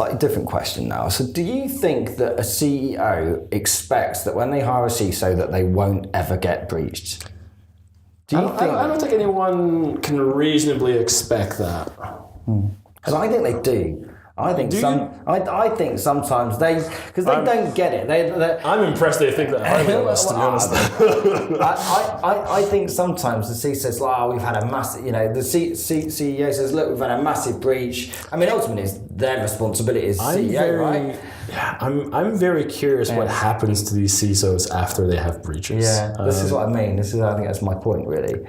slightly different question now. So do you think that a CEO expects that when they hire a CISO that they won't ever get breached? I don't think anyone can reasonably expect that. Because I think they do. I think sometimes because they don't get it. I'm impressed they think that highly of us, to be honest. I think sometimes the CEO says, we've had a massive, the CEO says, look, we've had a massive breach. I mean, ultimately, it's their responsibility as CEO, right? Yeah, I'm very curious what happens to these CISOs after they have breaches. Yeah, this is what I mean. I think that's my point, really.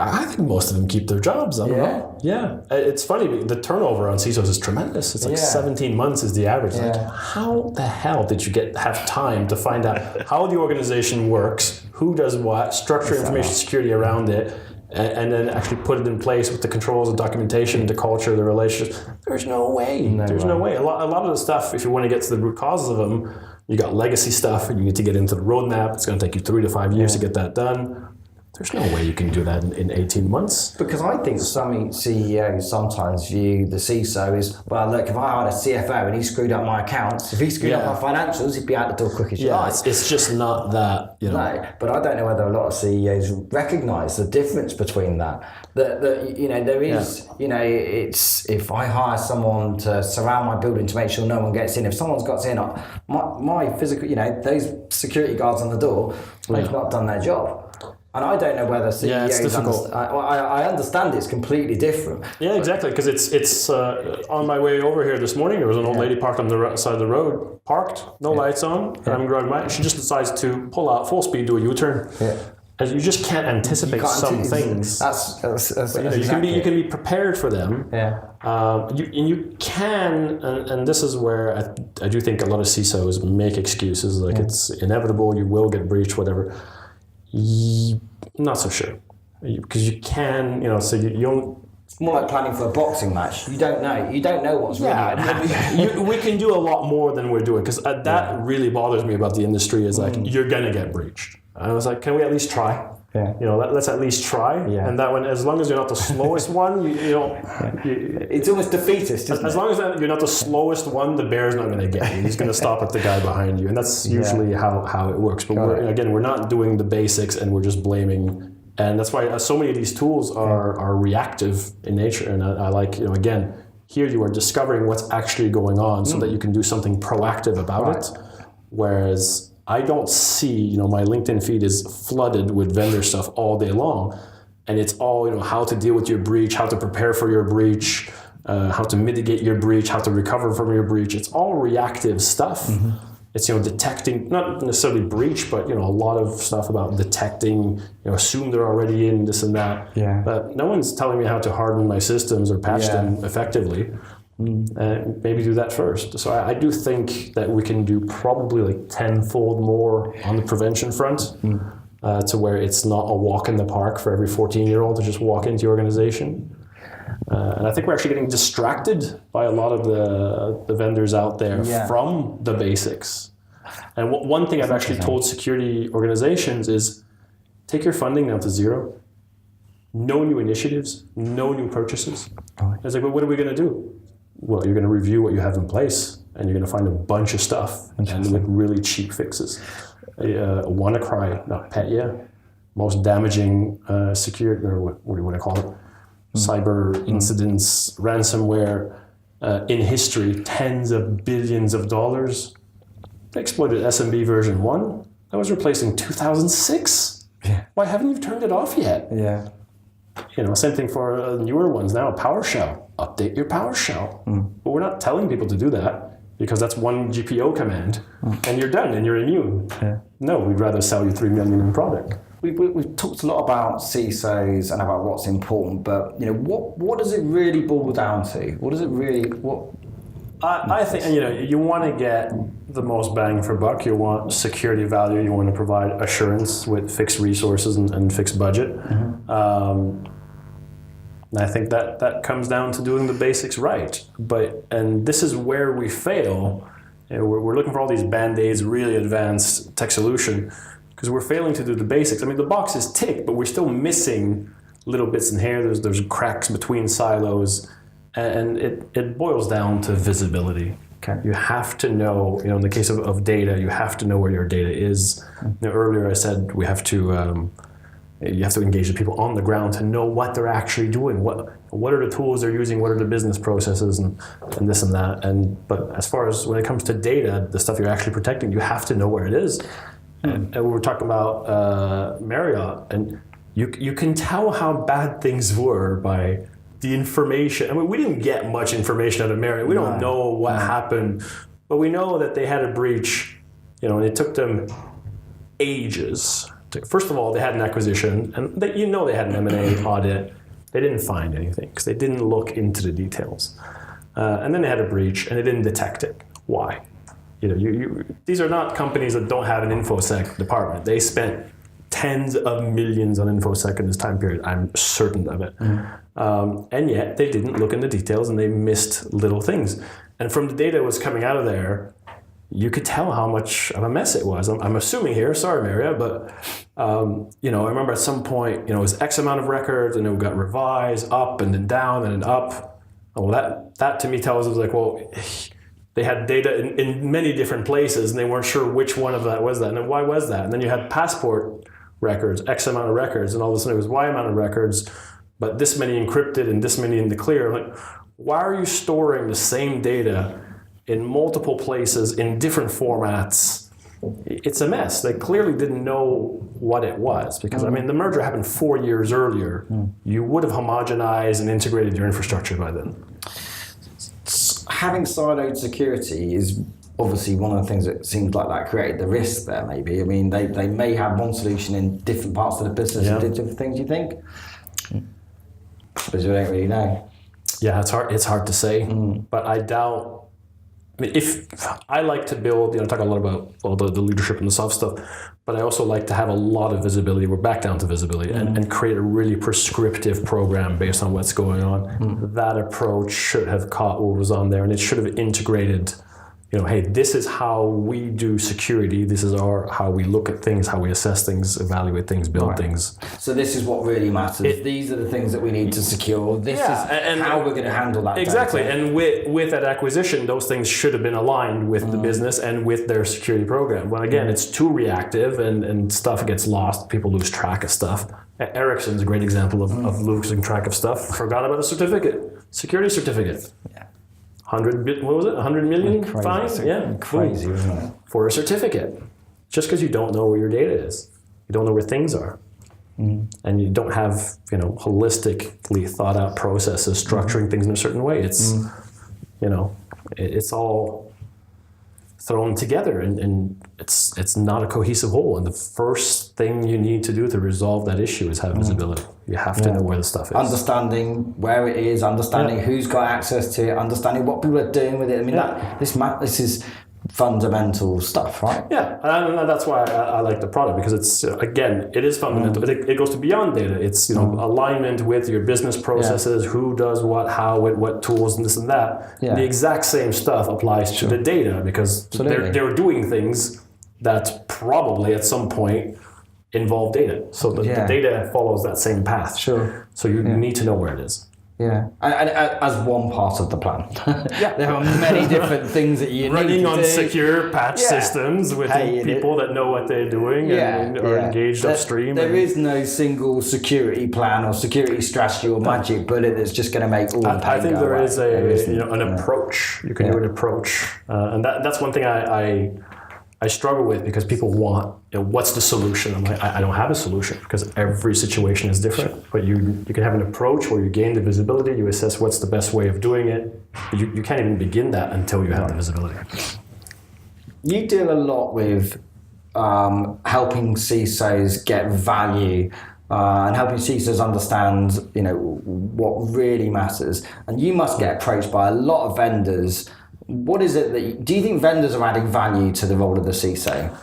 I think most of them keep their jobs. I don't know. Yeah, it's funny. The turnover on CISOs is tremendous. It's like 17 months is the average. Like, how the hell did you have time to find out how the organization works, who does what, structure information security around it, and then actually put it in place with the controls, the documentation, the culture, the relationships? There's no way. There's no way. A lot of the stuff, if you want to get to the root causes of them, you got legacy stuff, and you need to get into the roadmap. It's going to take you 3 to 5 years to get that done. There's no way you can do that in 18 months. Because I think some CEOs sometimes view the CISO as, well, look, if I hired a CFO and he screwed up my accounts, if he screwed up my financials, he'd be out the door quick as you like. It's just not that, No, but I don't know whether a lot of CEOs recognise the difference between that. That there is, it's, if I hire someone to surround my building to make sure no one gets in, if someone's got in, my physical, those security guards on the door, they've not done their job. And I don't know whether CEOs it's difficult. I understand it's completely different. Yeah, exactly. Because it's on my way over here this morning, there was an old lady parked on the side of the road, no lights on, and I'm driving by. She just decides to pull out full speed, do a U-turn. Yeah. As you just can't anticipate some things. That's you can be prepared for them. Yeah. You can, and this is where I do think a lot of CISOs make excuses, like it's inevitable, you will get breached, whatever. Not so sure, because you can, so you don't. It's more like planning for a boxing match. You don't know what's really going to happen. We can do a lot more than we're doing, because that really bothers me about the industry. Is like you're gonna get breached. I was like, can we at least try? Yeah. Let's at least try. Yeah. And that one, as long as you're not the slowest one, it's almost defeatist, isn't it? As long as you're not the slowest one, the bear's not going to get you. He's going to stop at the guy behind you, and that's usually how it works. But we're not doing the basics, and we're just blaming. And that's why so many of these tools are reactive in nature. And I like, again, here you are discovering what's actually going on, so that you can do something proactive about it. Whereas I don't see, my LinkedIn feed is flooded with vendor stuff all day long. And it's all, how to deal with your breach, how to prepare for your breach, how to mitigate your breach, how to recover from your breach. It's all reactive stuff. Mm-hmm. It's, detecting, not necessarily breach, but, a lot of stuff about detecting, assume they're already in this and that. Yeah. But no one's telling me how to harden my systems or patch them effectively. Maybe do that first. So I do think that we can do probably like 10-fold more on the prevention front, to where it's not a walk in the park for every 14-year-old to just walk into your organization. And I think we're actually getting distracted by a lot of the vendors out there from the basics. And one thing I've actually told security organizations is take your funding down to zero. No new initiatives, no new purchases. Right. It's like, well, what are we going to do? Well, you're going to review what you have in place, and you're going to find a bunch of stuff and with really cheap fixes. WannaCry, not Petya, most damaging security, or what do you want to call it? Cyber incidents, ransomware in history, tens of billions of dollars. They exploited SMB version 1. That was replaced in 2006. Yeah. Why haven't you turned it off yet? Yeah. Same thing for newer ones now. PowerShell. Update your PowerShell. But we're not telling people to do that, because that's one GPO command, and you're done, and you're immune. Yeah. No, we'd rather sell you $3 million in product. We've talked a lot about CISOs and about what's important, but what does it really boil down to? What does it really I think you want to get the most bang for buck. You want security value. You want to provide assurance with fixed resources and fixed budget. And I think that comes down to doing the basics right. And this is where we fail. We're looking for all these band-aids, really advanced tech solution, because we're failing to do the basics. I mean, the box is ticked, but we're still missing little bits in here. There's cracks between silos. And it boils down to visibility. Okay. You have to know, in the case of data, you have to know where your data is. Earlier I said you have to engage the people on the ground to know what they're actually doing. What are the tools they're using? What are the business processes and this and that? But as far as when it comes to data, the stuff you're actually protecting, you have to know where it is. And we were talking about Marriott, and you can tell how bad things were by the information. I mean, we didn't get much information out of Marriott. We don't know what happened, but we know that they had a breach, and it took them ages. First of all, they had an acquisition, and they had an M&A audit. They didn't find anything because they didn't look into the details. And then they had a breach, and they didn't detect it. Why? These are not companies that don't have an InfoSec department. They spent tens of millions on InfoSec in this time period. I'm certain of it. And yet they didn't look in the details, and they missed little things. And from the data that was coming out of there, you could tell how much of a mess it was. I'm assuming here, sorry, Maria, but I remember at some point, it was X amount of records, and it got revised up and then down and then up. Well, that to me tells us they had data in many different places, and they weren't sure which one of that was that, and then why was that? And then you had passport records, X amount of records, and all of a sudden it was Y amount of records, but this many encrypted and this many in the clear. Like, why are you storing the same data in multiple places in different formats? It's a mess. They clearly didn't know what it was, because the merger happened 4 years earlier. You would have homogenized and integrated your infrastructure by then. Having siloed security is obviously one of the things that seems like that created the risk there, maybe. I mean, they may have one solution in different parts of the business and did different things, you think? But you don't really know. Yeah, it's hard to say, but I doubt. If I like to build, talk a lot about all the leadership and the soft stuff, but I also like to have a lot of visibility. We're back down to visibility and create a really prescriptive program based on what's going on. That approach should have caught what was on there, and it should have integrated, hey, this is how we do security. This is how we look at things, how we assess things, evaluate things, build things. So this is what really matters. These are the things that we need to secure. This is how we're going to handle that. Exactly. data. And with that acquisition, those things should have been aligned with the business and with their security program. But again, it's too reactive, and stuff gets lost. People lose track of stuff. Ericsson's a great example of losing track of stuff. Forgot about a security certificate. Yeah. 100 million fine? Yeah. Crazy, isn't it? For a certificate. Just because you don't know where your data is. You don't know where things are. And you don't have, holistically thought out processes, structuring things in a certain way. It's, it's all thrown together, and it's not a cohesive whole. And the first thing you need to do to resolve that issue is have visibility. You have to know where the stuff is. Understanding where it is, understanding who's got access to it, understanding what people are doing with it. I mean, this is fundamental stuff, right? Yeah, and that's why I like the product, because it's, again, it is fundamental, but it goes to beyond data. It's, alignment with your business processes, who does what, how, with what tools, and this and that. Yeah. The exact same stuff applies to the data, because they're doing things that probably at some point involve data. So the data follows that same path. Sure. So you need to know where it is. Yeah, and as one part of the plan. There are many different things that you running need to on do. secure patch systems with people that know what they're doing and are engaged upstream. There is no single security plan or security strategy or magic bullet that's just going to make all the pain I think go there away. is an approach. You can do an approach, and that's one thing I struggle with, because people want, what's the solution? I'm like, I don't have a solution, because every situation is different. But you can have an approach where you gain the visibility, you assess what's the best way of doing it, but you can't even begin that until you have the visibility. You deal a lot with helping CISOs get value and helping CISOs understand, what really matters. And you must get approached by a lot of vendors. What is it that do you think vendors are adding value to the role of the CISO?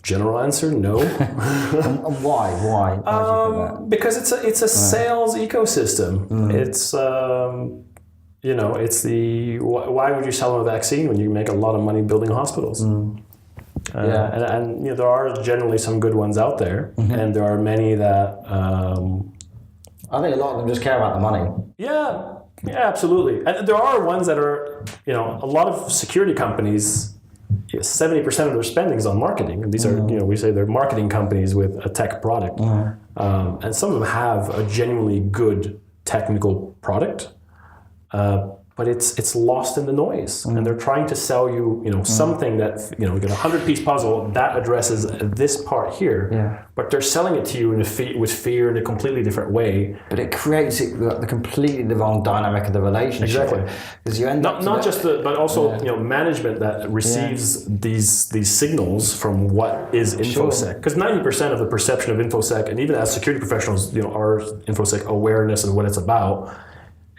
General answer, no. And why? Why do you think that? Because it's a sales ecosystem. It's it's the why would you sell them a vaccine when you make a lot of money building hospitals? And there are generally some good ones out there, and there are many that. I think a lot of them just care about the money. Yeah. Yeah, absolutely. And there are ones that are, a lot of security companies, 70% of their spending is on marketing. And these are, we say they're marketing companies with a tech product. And some of them have a genuinely good technical product, but it's lost in the noise. And they're trying to sell you, something that, we get a 100-piece puzzle that addresses this part here, but they're selling it to you with fear in a completely different way. But it creates the completely the wrong dynamic of the relationship. Exactly. Because you end up not just but also management that receives these signals from what is InfoSec. Because 90% of the perception of InfoSec, and even as security professionals, our InfoSec awareness and what it's about,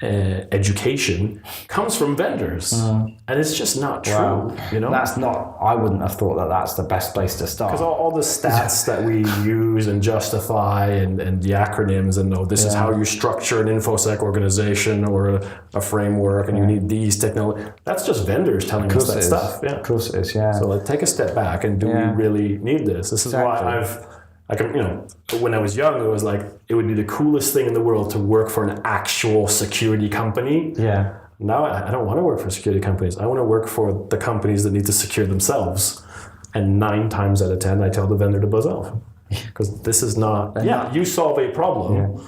education comes from vendors, and it's just not true. That's not. I wouldn't have thought that that's the best place to start. Because all the stats that we use and justify, and the acronyms, and this is how you structure an InfoSec organization or a framework, and you need these technology. That's just vendors telling us that stuff. Yeah, of course it is. Yeah. So take a step back, and do we really need this? This is why when I was young, it was like, it would be the coolest thing in the world to work for an actual security company. Yeah. Now I don't want to work for security companies. I want to work for the companies that need to secure themselves. And 9 times out of 10, I tell the vendor to buzz off. Because this is not, you solve a problem,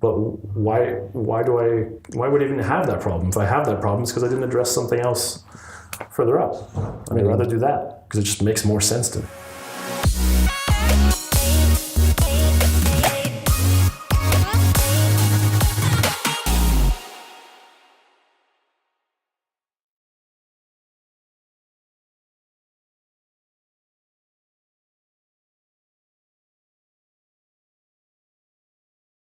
but why would I even have that problem? If I have that problem, it's because I didn't address something else further up. I'd rather do that, because it just makes more sense to me.